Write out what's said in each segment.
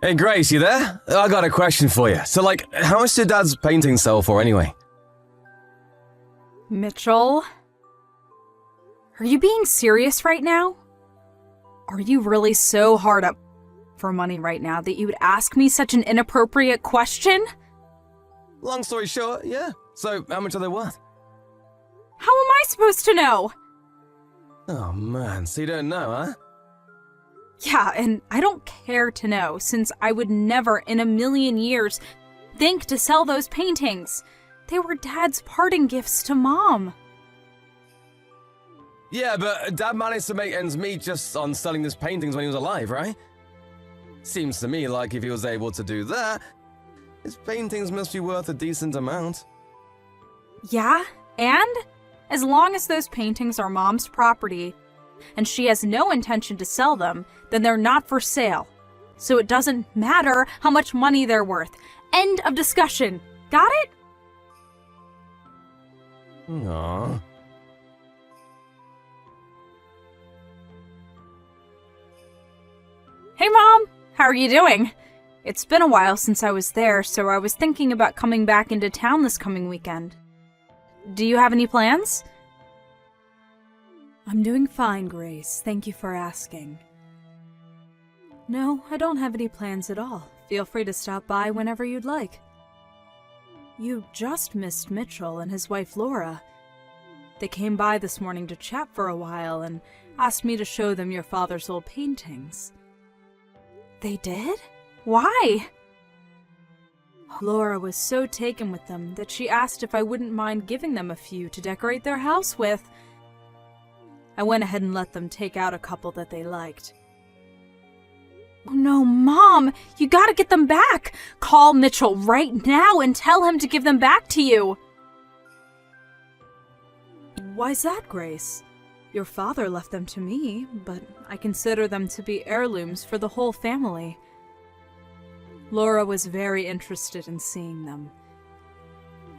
Hey Grace, you there? I got a question for you. So how much did Dad's painting sell for anyway? Mitchell? Are you being serious right now? Are you really so hard up for money right now that you would ask me such an inappropriate question? Long story short, yeah. So how much are they worth? How am I supposed to know? Oh man, so you don't know, huh? Yeah, and I don't care to know, since I would never in a million years think to sell those paintings. They were Dad's parting gifts to Mom. Yeah, but Dad managed to make ends meet just on selling his paintings when he was alive, right? Seems to me like if he was able to do that, his paintings must be worth a decent amount. Yeah, and as long as those paintings are Mom's property, and she has no intention to sell them, then they're not for sale. So it doesn't matter how much money they're worth. End of discussion. Got it? Aww. Hey Mom, how are you doing? It's been a while since I was there, so I was thinking about coming back into town this coming weekend. Do you have any plans? I'm doing fine, Grace. Thank you for asking. No, I don't have any plans at all. Feel free to stop by whenever you'd like. You just missed Mitchell and his wife Laura. They came by this morning to chat for a while and asked me to show them your father's old paintings. They did? Why? Laura was so taken with them that she asked if I wouldn't mind giving them a few to decorate their house with. I went ahead and let them take out a couple that they liked. Oh no, Mom! You gotta get them back! Call Mitchell right now and tell him to give them back to you! Why's that, Grace? Your father left them to me, but I consider them to be heirlooms for the whole family. Laura was very interested in seeing them.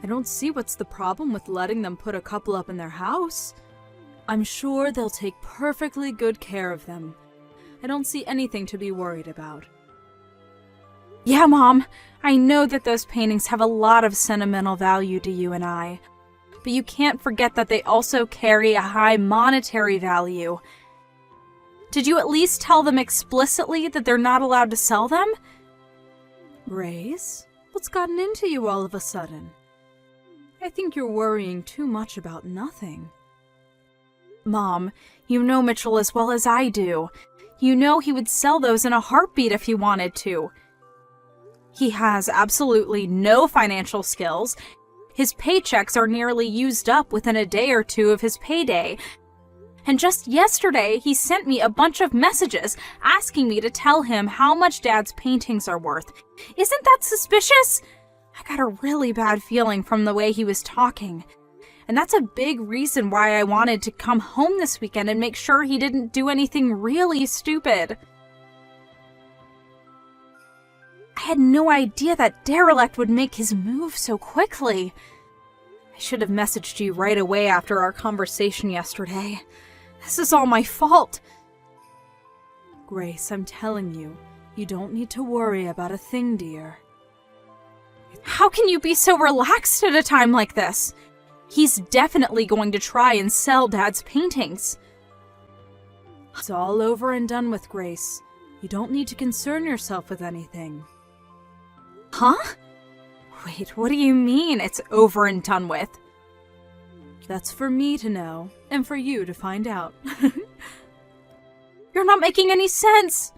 I don't see what's the problem with letting them put a couple up in their house. I'm sure they'll take perfectly good care of them. I don't see anything to be worried about. Yeah, Mom, I know that those paintings have a lot of sentimental value to you and I, but you can't forget that they also carry a high monetary value. Did you at least tell them explicitly that they're not allowed to sell them? Grace, what's gotten into you all of a sudden? I think you're worrying too much about nothing. Mom, you know Mitchell as well as I do. You know he would sell those in a heartbeat if he wanted to. He has absolutely no financial skills. His paychecks are nearly used up within a day or two of his payday. And just yesterday, he sent me a bunch of messages asking me to tell him how much Dad's paintings are worth. Isn't that suspicious? I got a really bad feeling from the way he was talking. And that's a big reason why I wanted to come home this weekend and make sure he didn't do anything really stupid. I had no idea that derelict would make his move so quickly. I should have messaged you right away after our conversation yesterday. This is all my fault. Grace, I'm telling you, you don't need to worry about a thing, dear. How can you be so relaxed at a time like this? He's definitely going to try and sell Dad's paintings. It's all over and done with, Grace. You don't need to concern yourself with anything. Huh? Wait, what do you mean it's over and done with? That's for me to know, and for you to find out. You're not making any sense!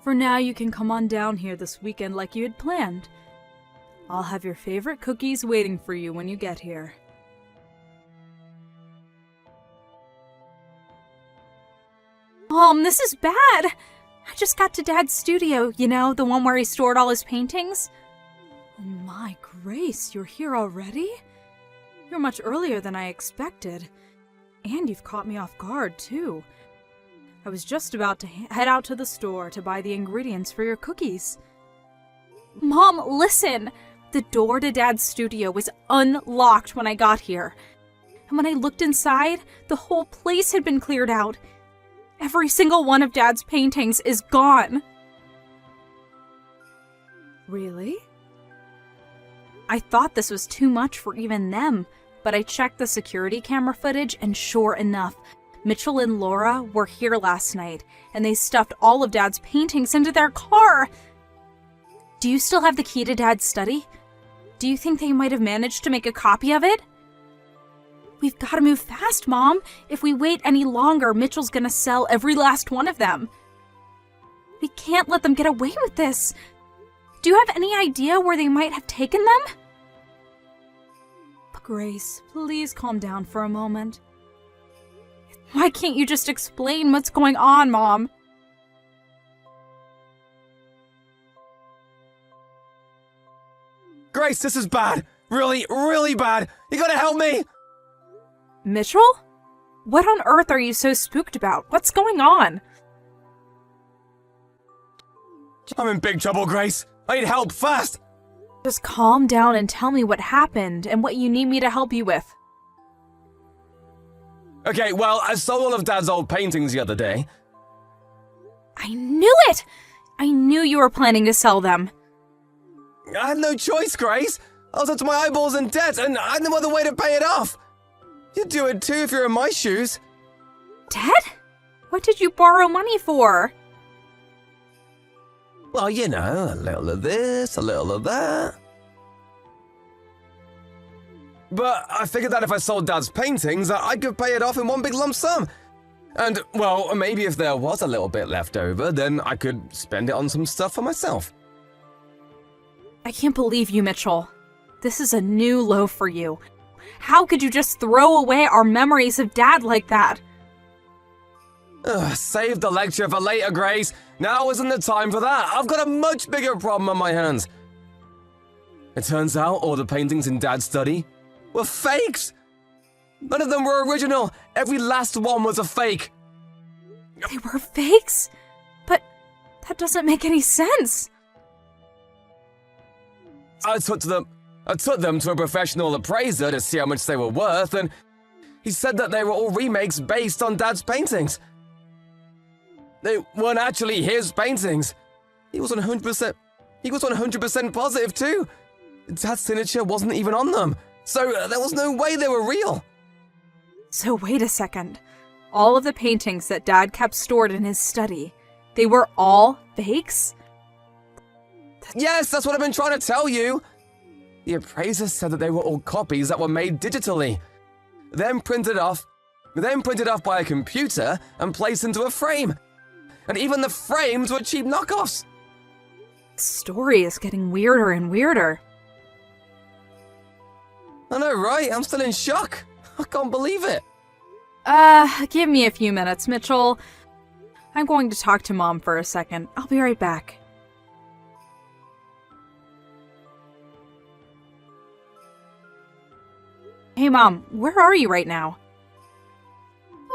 For now, you can come on down here this weekend like you had planned. I'll have your favorite cookies waiting for you when you get here. Mom, this is bad! I just got to Dad's studio, you know, the one where he stored all his paintings. Oh my Grace, you're here already? You're much earlier than I expected. And you've caught me off guard, too. I was just about to head out to the store to buy the ingredients for your cookies. Mom, listen! The door to Dad's studio was unlocked when I got here. And when I looked inside, the whole place had been cleared out. Every single one of Dad's paintings is gone. Really? I thought this was too much for even them, but I checked the security camera footage and sure enough, Mitchell and Laura were here last night and they stuffed all of Dad's paintings into their car. Do you still have the key to Dad's study? Do you think they might have managed to make a copy of it? We've got to move fast, Mom. If we wait any longer, Mitchell's gonna sell every last one of them. We can't let them get away with this. Do you have any idea where they might have taken them? Grace, please calm down for a moment. Why can't you just explain what's going on, Mom? Grace, this is bad. Really, really bad. You gotta help me. Mitchell? What on earth are you so spooked about? What's going on? I'm in big trouble, Grace. I need help fast. Just calm down and tell me what happened and what you need me to help you with. Okay, well, I sold all of Dad's old paintings the other day. I knew it! I knew you were planning to sell them. I had no choice, Grace. I was up to my eyeballs in debt, and I had no other way to pay it off. You'd do it too if you were in my shoes. Debt? What did you borrow money for? Well, you know, a little of this, a little of that. But I figured that if I sold Dad's paintings, I could pay it off in one big lump sum. And, well, maybe if there was a little bit left over, then I could spend it on some stuff for myself. I can't believe you, Mitchell. This is a new low for you. How could you just throw away our memories of Dad like that? Save the lecture for later, Grace. Now isn't the time for that. I've got a much bigger problem on my hands. It turns out all the paintings in Dad's study were fakes. None of them were original. Every last one was a fake. They were fakes? But that doesn't make any sense. I took them to a professional appraiser to see how much they were worth, and he said that they were all remakes based on Dad's paintings. They weren't actually his paintings. He was 100% positive too. Dad's signature wasn't even on them, so there was no way they were real. So wait a second. All of the paintings that Dad kept stored in his study, they were all fakes? Yes, that's what I've been trying to tell you. The appraiser said that they were all copies that were made digitally, then printed off by a computer and placed into a frame. And even the frames were cheap knockoffs. The story is getting weirder and weirder. I know, right? I'm still in shock. I can't believe it. Give me a few minutes, Mitchell. I'm going to talk to Mom for a second. I'll be right back. Hey, Mom, where are you right now?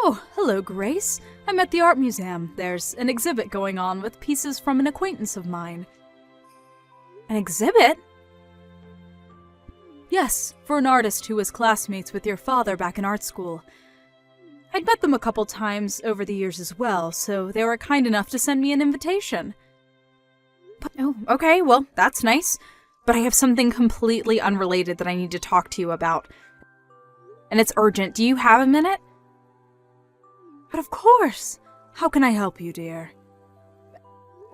Oh, hello, Grace. I'm at the art museum. There's an exhibit going on with pieces from an acquaintance of mine. An exhibit? Yes, for an artist who was classmates with your father back in art school. I'd met them a couple times over the years as well, so they were kind enough to send me an invitation. But, oh, okay, well, that's nice. But I have something completely unrelated that I need to talk to you about. And it's urgent. Do you have a minute? But of course! How can I help you, dear?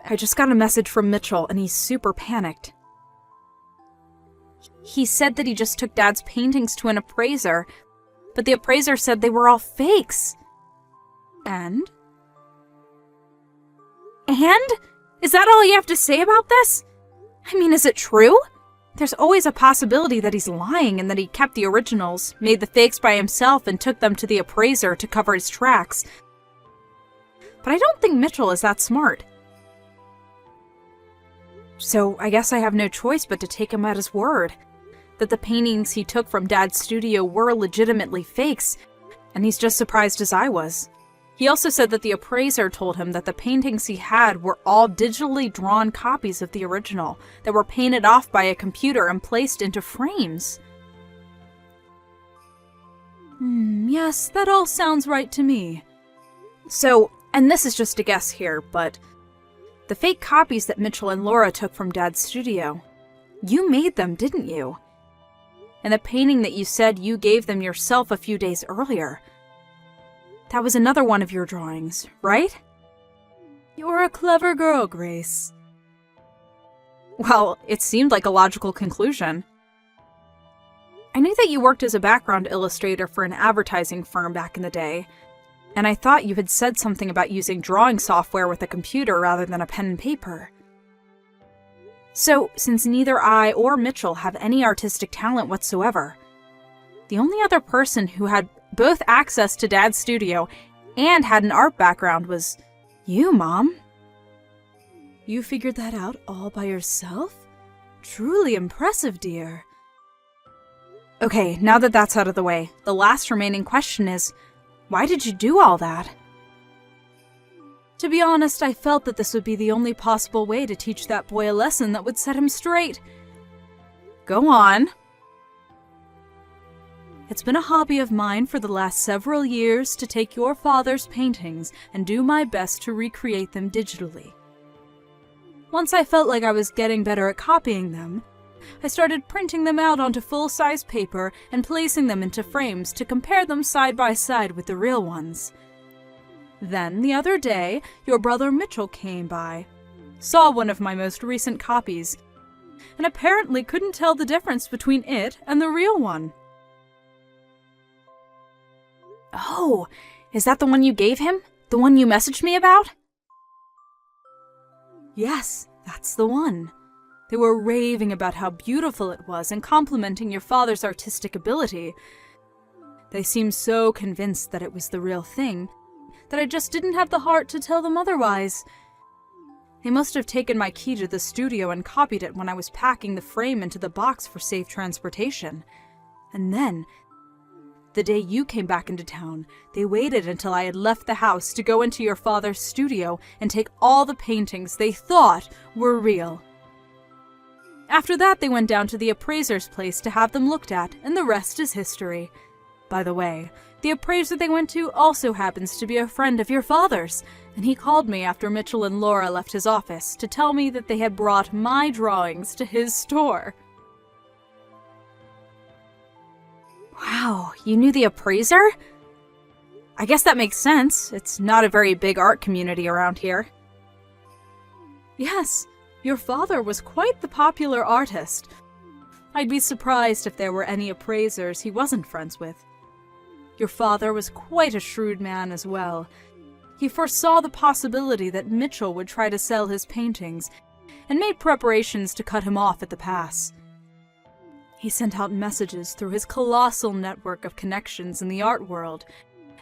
I just got a message from Mitchell, and he's super panicked. He said that he just took Dad's paintings to an appraiser, but the appraiser said they were all fakes. And? And? Is that all you have to say about this? I mean, is it true? There's always a possibility that he's lying and that he kept the originals, made the fakes by himself, and took them to the appraiser to cover his tracks. But I don't think Mitchell is that smart. So I guess I have no choice but to take him at his word. That the paintings he took from Dad's studio were legitimately fakes, and he's just surprised as I was. He also said that the appraiser told him that the paintings he had were all digitally drawn copies of the original that were painted off by a computer and placed into frames. Yes, that all sounds right to me. So, and this is just a guess here, but The fake copies that Mitchell and Laura took from Dad's studio. You made them, didn't you? And the painting that you said you gave them yourself a few days earlier. That was another one of your drawings, right? You're a clever girl, Grace. Well, it seemed like a logical conclusion. I knew that you worked as a background illustrator for an advertising firm back in the day, and I thought you had said something about using drawing software with a computer rather than a pen and paper. So, since neither I or Mitchell have any artistic talent whatsoever, the only other person who had both access to Dad's studio and had an art background was you, Mom. You figured that out all by yourself? Truly impressive, dear. Okay, now that that's out of the way, the last remaining question is, why did you do all that? To be honest, I felt that this would be the only possible way to teach that boy a lesson that would set him straight. Go on. It's been a hobby of mine for the last several years to take your father's paintings and do my best to recreate them digitally. Once I felt like I was getting better at copying them, I started printing them out onto full-size paper and placing them into frames to compare them side by side with the real ones. Then, the other day, your brother Mitchell came by, saw one of my most recent copies, and apparently couldn't tell the difference between it and the real one. Oh, is that the one you gave him? The one you messaged me about? Yes, that's the one. They were raving about how beautiful it was and complimenting your father's artistic ability. They seemed so convinced that it was the real thing that I just didn't have the heart to tell them otherwise. They must have taken my key to the studio and copied it when I was packing the frame into the box for safe transportation. And then, the day you came back into town, they waited until I had left the house to go into your father's studio and take all the paintings they thought were real. After that, they went down to the appraiser's place to have them looked at, and the rest is history. By the way, the appraiser they went to also happens to be a friend of your father's, and he called me after Mitchell and Laura left his office to tell me that they had brought my drawings to his store. Wow, you knew the appraiser? I guess that makes sense. It's not a very big art community around here. Yes, your father was quite the popular artist. I'd be surprised if there were any appraisers he wasn't friends with. Your father was quite a shrewd man as well. He foresaw the possibility that Mitchell would try to sell his paintings, and made preparations to cut him off at the pass. He sent out messages through his colossal network of connections in the art world,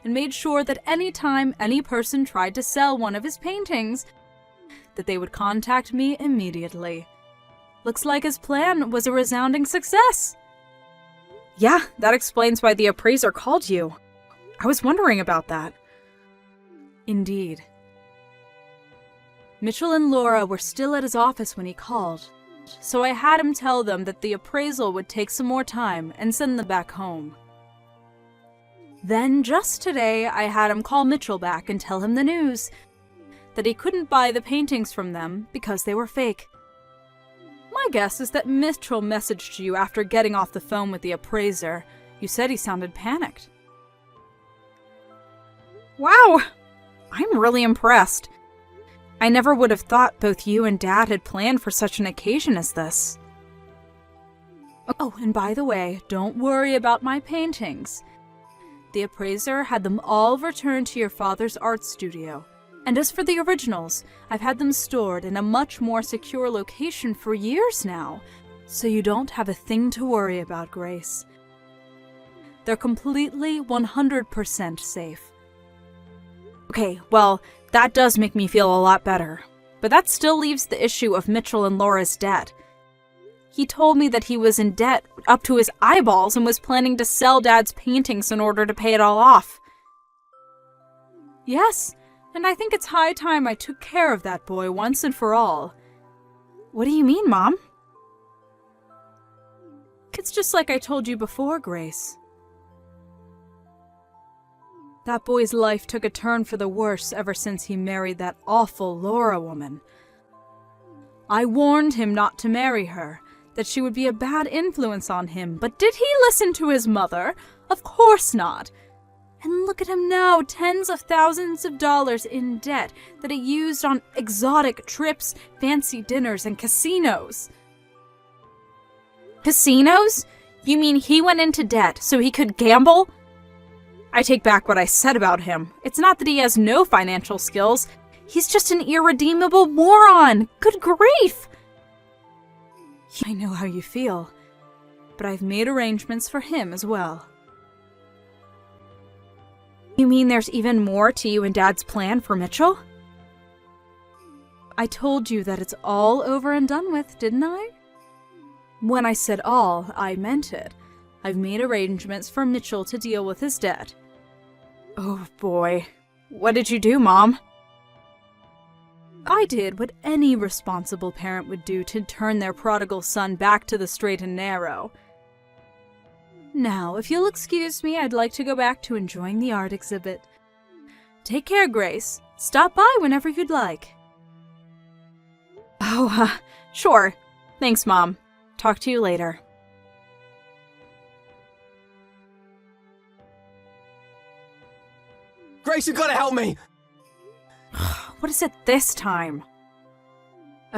and made sure that any time any person tried to sell one of his paintings, that they would contact me immediately. Looks like his plan was a resounding success. Yeah, that explains why the appraiser called you. I was wondering about that. Indeed. Mitchell and Laura were still at his office when he called, so I had him tell them that the appraisal would take some more time and send them back home. Then, just today, I had him call Mitchell back and tell him the news, that he couldn't buy the paintings from them because they were fake. My guess is that Mitchell messaged you after getting off the phone with the appraiser. You said he sounded panicked. Wow! I'm really impressed. I never would have thought both you and Dad had planned for such an occasion as this. Oh, and by the way, don't worry about my paintings. The appraiser had them all returned to your father's art studio. And as for the originals, I've had them stored in a much more secure location for years now, so you don't have a thing to worry about, Grace. They're completely 100% safe. Okay, well, that does make me feel a lot better, but that still leaves the issue of Mitchell and Laura's debt. He told me that he was in debt up to his eyeballs and was planning to sell Dad's paintings in order to pay it all off. Yes, and I think it's high time I took care of that boy once and for all. What do you mean, Mom? It's just like I told you before, Grace. That boy's life took a turn for the worse ever since he married that awful Laura woman. I warned him not to marry her, that she would be a bad influence on him, but did he listen to his mother? Of course not. And look at him now, tens of thousands of dollars in debt that he used on exotic trips, fancy dinners, and casinos. Casinos? You mean he went into debt so he could gamble? I take back what I said about him. It's not that he has no financial skills. He's just an irredeemable moron. Good grief! I know how you feel, but I've made arrangements for him as well. You mean there's even more to you and Dad's plan for Mitchell? I told you that it's all over and done with, didn't I? When I said all, I meant it. I've made arrangements for Mitchell to deal with his debt. Oh boy. What did you do, Mom? I did what any responsible parent would do to turn their prodigal son back to the straight and narrow. Now, if you'll excuse me, I'd like to go back to enjoying the art exhibit. Take care, Grace. Stop by whenever you'd like. Oh, sure. Thanks, Mom. Talk to you later. Grace, you gotta help me! What is it this time?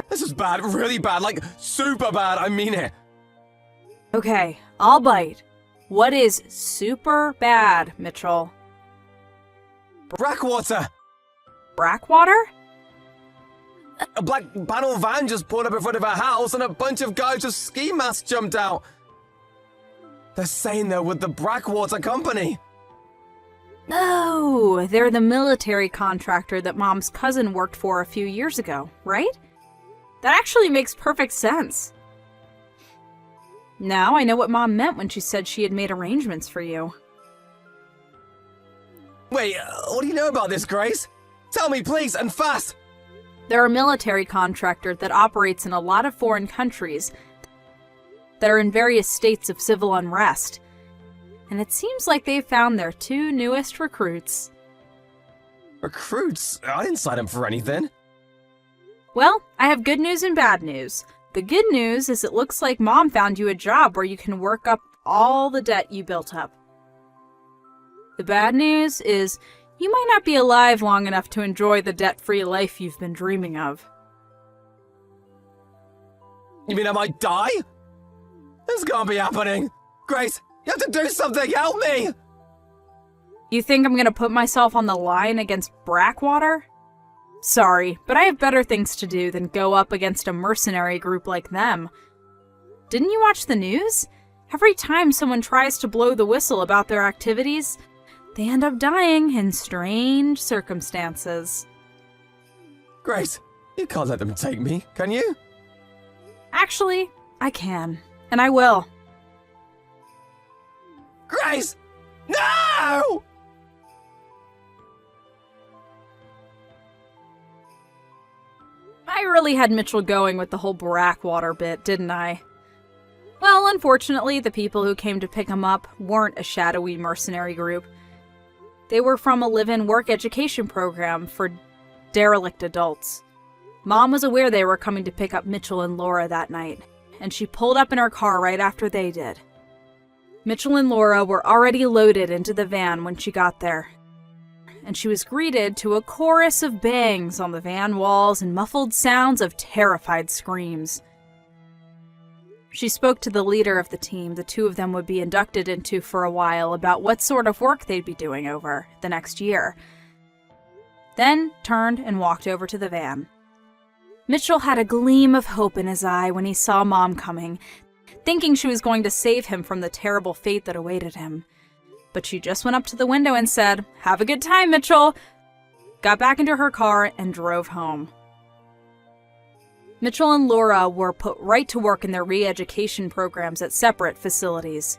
This is bad, really bad, like super bad, I mean it. Okay, I'll bite. What is super bad, Mitchell? Brackwater! Brackwater? A black panel van just pulled up in front of our house and a bunch of guys with ski masks jumped out. They're saying they're with the Brackwater Company. No, they're the military contractor that Mom's cousin worked for a few years ago, right? That actually makes perfect sense. Now I know what Mom meant when she said she had made arrangements for you. Wait, what do you know about this, Grace? Tell me, please, and fast! They're a military contractor that operates in a lot of foreign countries that are in various states of civil unrest. And it seems like they've found their two newest recruits. Recruits? I didn't sign them for anything. Well, I have good news and bad news. The good news is it looks like Mom found you a job where you can work up all the debt you built up. The bad news is you might not be alive long enough to enjoy the debt-free life you've been dreaming of. You mean I might die? This can't be happening. Grace, you have to do something, help me! You think I'm gonna put myself on the line against Brackwater? Sorry, but I have better things to do than go up against a mercenary group like them. Didn't you watch the news? Every time someone tries to blow the whistle about their activities, they end up dying in strange circumstances. Grace, you can't let them take me, can you? Actually, I can. And I will. Grace! No! I really had Mitchell going with the whole Brackwater bit, didn't I? Well, unfortunately, the people who came to pick him up weren't a shadowy mercenary group. They were from a live-in work education program for derelict adults. Mom was aware they were coming to pick up Mitchell and Laura that night, and she pulled up in her car right after they did. Mitchell and Laura were already loaded into the van when she got there, and she was greeted to a chorus of bangs on the van walls and muffled sounds of terrified screams. She spoke to the leader of the team the two of them would be inducted into for a while about what sort of work they'd be doing over the next year, then turned and walked over to the van. Mitchell had a gleam of hope in his eye when he saw Mom coming, thinking she was going to save him from the terrible fate that awaited him. But she just went up to the window and said, "Have a good time, Mitchell," got back into her car, and drove home. Mitchell and Laura were put right to work in their re-education programs at separate facilities.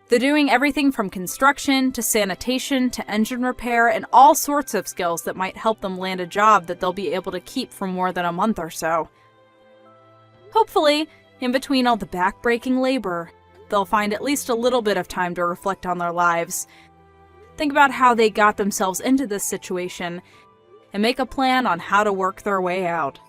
They're doing everything from construction to sanitation to engine repair and all sorts of skills that might help them land a job that they'll be able to keep for more than a month or so. Hopefully, in between all the back-breaking labor, they'll find at least a little bit of time to reflect on their lives, think about how they got themselves into this situation, and make a plan on how to work their way out.